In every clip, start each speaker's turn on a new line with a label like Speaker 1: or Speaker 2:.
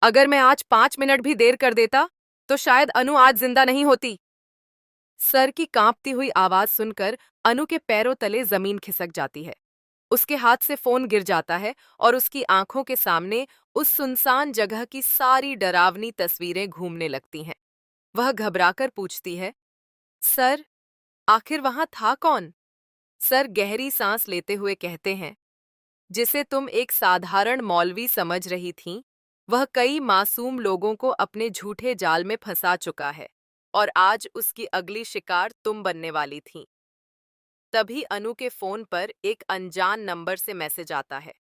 Speaker 1: अगर मैं आज 5 मिनट भी देर कर देता तो शायद अनु आज जिंदा नहीं होती। सर की कांपती हुई आवाज सुनकर अनु के पैरों तले जमीन खिसक जाती है। उसके हाथ से फोन गिर जाता है और उसकी आंखों के सामने उस सुनसान जगह की सारी डरावनी तस्वीरें घूमने लगती हैं। वह घबराकर पूछती है, सर, आखिर वहां था कौन? सर गहरी सांस लेते हुए कहते हैं, जिसे तुम एक साधारण मौलवी समझ रही थीं, वह कई मासूम लोगों को अपने झूठे जाल में फंसा चुका है और आज उसकी अगली शिकार तुम बनने वाली थीं। तभी अनु के फोन पर एक अनजान नंबर से मैसेज आता है।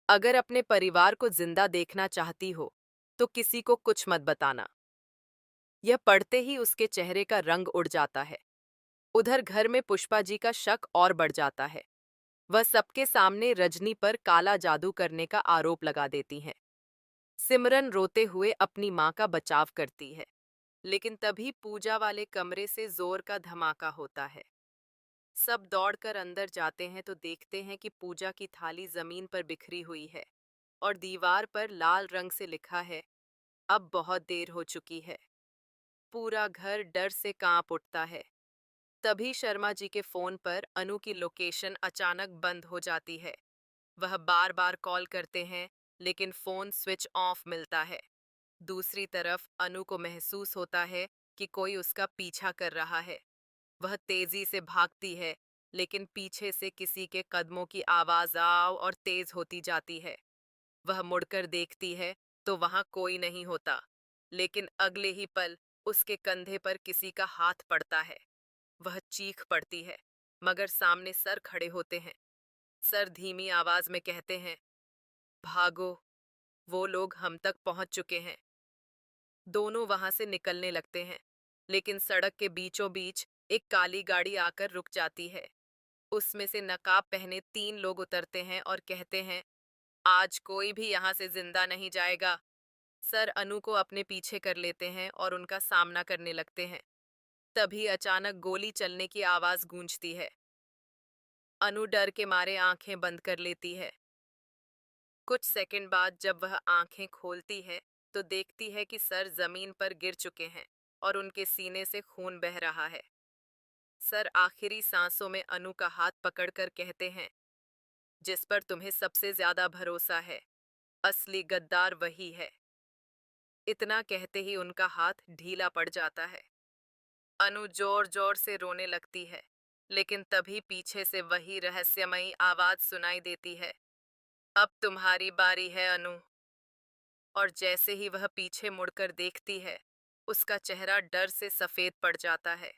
Speaker 1: अगर अपने परिवार को जिंदा देखना चाहती हो तो किसी को कुछ मत बताना। यह पढ़ते ही उसके चेहरे का रंग उड़ जाता है। उधर घर में पुष्पा जी का शक और बढ़ जाता है। वह सबके सामने रजनी पर काला जादू करने का आरोप लगा देती हैं। सिमरन रोते हुए अपनी मां का बचाव करती है, लेकिन तभी पूजा वाले कमरे से जोर का धमाका होता है। सब दौड़कर अंदर जाते हैं तो देखते हैं कि पूजा की थाली जमीन पर बिखरी हुई है और दीवार पर लाल रंग से लिखा है, अब बहुत देर हो चुकी है। पूरा घर डर से कांप उठता है। तभी शर्मा जी के फोन पर अनु की लोकेशन अचानक बंद हो जाती है। वह बार बार कॉल करते हैं, लेकिन फोन स्विच ऑफ मिलता है। दूसरी तरफ अनु को महसूस होता है कि कोई उसका पीछा कर रहा है। वह तेजी से भागती है, लेकिन पीछे से किसी के कदमों की आवाज आओ और तेज होती जाती है। वह मुड़कर देखती है तो वहां कोई नहीं होता, लेकिन अगले ही पल उसके कंधे पर किसी का हाथ पड़ता है। वह चीख पड़ती है, मगर सामने सर खड़े होते हैं। सर धीमी आवाज में कहते हैं, भागो, वो लोग हम तक पहुंच चुके हैं। दोनों वहां से निकलने लगते हैं, लेकिन सड़क के बीचों बीच एक काली गाड़ी आकर रुक जाती है। उसमें से नकाब पहने 3 लोग उतरते हैं और कहते हैं, आज कोई भी यहाँ से जिंदा नहीं जाएगा। सर अनु को अपने पीछे कर लेते हैं और उनका सामना करने लगते हैं। तभी अचानक गोली चलने की आवाज गूंजती है। अनु डर के मारे आंखें बंद कर लेती है। कुछ सेकंड बाद जब वह आंखें खोलती है तो देखती है कि सर जमीन पर गिर चुके हैं और उनके सीने से खून बह रहा है। सर आखिरी सांसों में अनु का हाथ पकड़कर कहते हैं, जिस पर तुम्हें सबसे ज्यादा भरोसा है, असली गद्दार वही है। इतना कहते ही उनका हाथ ढीला पड़ जाता है। अनु जोर जोर से रोने लगती है, लेकिन तभी पीछे से वही रहस्यमयी आवाज सुनाई देती है, अब तुम्हारी बारी है अनु। और जैसे ही वह पीछे मुड़कर देखती है, उसका चेहरा डर से सफेद पड़ जाता है।